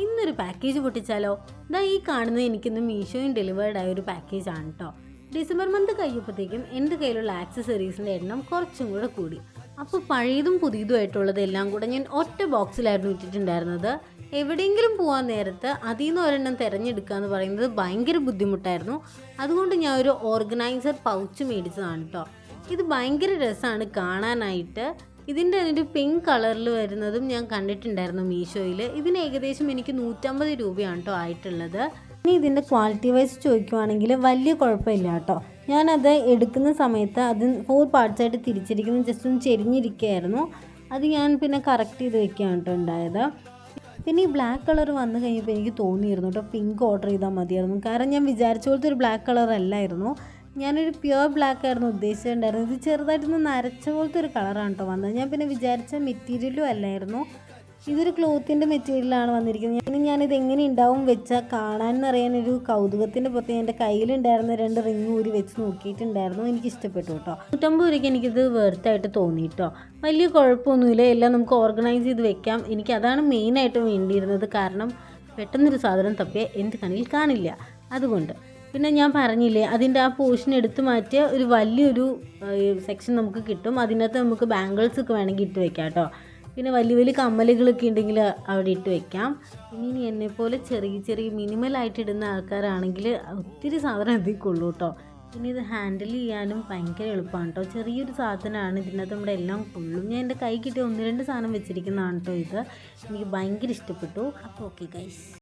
ഇന്നൊരു പാക്കേജ് പൊട്ടിച്ചാലോ? ദാ ഈ കാണുന്നത് എനിക്കിന്ന് മീഷോയിൽ ഡെലിവേർഡ് ആയ ഒരു പാക്കേജാണ് കേട്ടോ. ഡിസംബർ മന്ത് കഴിയുമ്പോഴത്തേക്കും എൻ്റെ കയ്യിലുള്ള ആക്സസറീസിൻ്റെ എണ്ണം കുറച്ചും കൂടെ കൂടി. അപ്പോൾ പഴയതും പുതിയതുമായിട്ടുള്ളത് എല്ലാം കൂടെ ഞാൻ ഒറ്റ ബോക്സിലായിരുന്നു ഇട്ടിട്ടുണ്ടായിരുന്നത്. എവിടെയെങ്കിലും പോകാൻ നേരത്ത് അതിൽ നിന്ന് ഒരെണ്ണം തിരഞ്ഞെടുക്കുക എന്ന് പറയുന്നത് ഭയങ്കര ബുദ്ധിമുട്ടായിരുന്നു. അതുകൊണ്ട് ഞാൻ ഒരു ഓർഗനൈസർ പൗച്ച് മേടിച്ചതാണ് കേട്ടോ. ഇത് ഭയങ്കര രസമാണ് കാണാനായിട്ട്. ഇതിൻ്റെ ഒരു പിങ്ക് കളറിൽ വരുന്നതും ഞാൻ കണ്ടിട്ടുണ്ടായിരുന്നു മീഷോയിൽ. ഇതിന് ഏകദേശം എനിക്ക് 150 രൂപയാണ് കേട്ടോ ആയിട്ടുള്ളത്. ഇനി ഇതിൻ്റെ ക്വാളിറ്റി വൈസ് ചോദിക്കുവാണെങ്കിൽ വലിയ കുഴപ്പമില്ല കേട്ടോ. ഞാനത് എടുക്കുന്ന സമയത്ത് അത് 4 പാർട്സായിട്ട് തിരിച്ചിരിക്കുന്നത് ജസ്റ്റ് ഒന്ന് ചെരിഞ്ഞിരിക്കുകയായിരുന്നു. അത് ഞാൻ പിന്നെ കറക്റ്റ് ചെയ്ത് വെക്കുകയാണ് കേട്ടോ ഉണ്ടായത്. പിന്നെ ഈ ബ്ലാക്ക് കളർ വന്നു കഴിഞ്ഞപ്പോൾ എനിക്ക് തോന്നിയിരുന്നു കേട്ടോ പിങ്ക് ഓർഡർ ചെയ്താൽ മതിയായിരുന്നു. കാരണം ഞാൻ വിചാരിച്ച പോലത്തെ ഒരു ബ്ലാക്ക് കളർ അല്ലായിരുന്നു. ഞാനൊരു പ്യുവർ ബ്ലാക്ക് ആയിരുന്നു ഉദ്ദേശിച്ചിട്ടുണ്ടായിരുന്നത്. ഇത് ചെറുതായിട്ടൊന്ന് നരച്ച പോലത്തെ ഒരു കളറാണ് കേട്ടോ വന്നത്. ഞാൻ പിന്നെ വിചാരിച്ച മെറ്റീരിയലും അല്ലായിരുന്നു. ഇതൊരു ക്ലോത്തിൻ്റെ മെറ്റീരിയലാണ് വന്നിരിക്കുന്നത്. ഞാനിത് എങ്ങനെ ഉണ്ടാവും വെച്ചാൽ കാണാനെന്നറിയാനൊരു കൗതുകത്തിൻ്റെ പുറത്ത് എൻ്റെ കയ്യിലുണ്ടായിരുന്ന 2 റിങ് ഊരി വെച്ച് നോക്കിയിട്ടുണ്ടായിരുന്നു. എനിക്ക് ഇഷ്ടപ്പെട്ടു കേട്ടോ. 150 രൂപയ്ക്ക് എനിക്കിത് വെർത്തായിട്ട് തോന്നി കേട്ടോ. വലിയ കുഴപ്പമൊന്നുമില്ല. എല്ലാം നമുക്ക് ഓർഗനൈസ് ചെയ്ത് വെക്കാം. എനിക്കതാണ് മെയിനായിട്ട് വേണ്ടിയിരുന്നത്. കാരണം പെട്ടെന്നൊരു സാധനം തപ്പിയാൽ എൻ്റെ കണ്ണിൽ കാണില്ല. അതുകൊണ്ട് പിന്നെ ഞാൻ പറഞ്ഞില്ലേ, അതിൻ്റെ ആ പോർഷൻ എടുത്ത് മാറ്റിയ ഒരു വലിയൊരു സെക്ഷൻ നമുക്ക് കിട്ടും. അതിനകത്ത് നമുക്ക് ബാംഗിൾസൊക്കെ വേണമെങ്കിൽ ഇട്ട് വെക്കാം കേട്ടോ. പിന്നെ വലിയ വലിയ കമ്മലുകളൊക്കെ ഉണ്ടെങ്കിൽ അവിടെ ഇട്ട് വെക്കാം. പിന്നെ ഇനി എന്നെപ്പോലെ ചെറിയ മിനിമലായിട്ട് ഇടുന്ന ആൾക്കാരാണെങ്കിൽ ഒത്തിരി സാധനം അതിൽ കൊള്ളൂ കേട്ടോ. പിന്നെ ഇത് ഹാൻഡിൽ ചെയ്യാനും ഭയങ്കര എളുപ്പമാണ് കേട്ടോ. ചെറിയൊരു സാധനമാണ്, ഇതിനകത്ത് നമ്മുടെ എല്ലാം കൊള്ളും. ഞാൻ എൻ്റെ കൈ കിട്ടിയ 1-2 സാധനം വെച്ചിരിക്കുന്നതാണ് കേട്ടോ ഇത്. എനിക്ക് ഭയങ്കര ഇഷ്ടപ്പെട്ടു. അപ്പോൾ ഓക്കെ ഗൈസ്.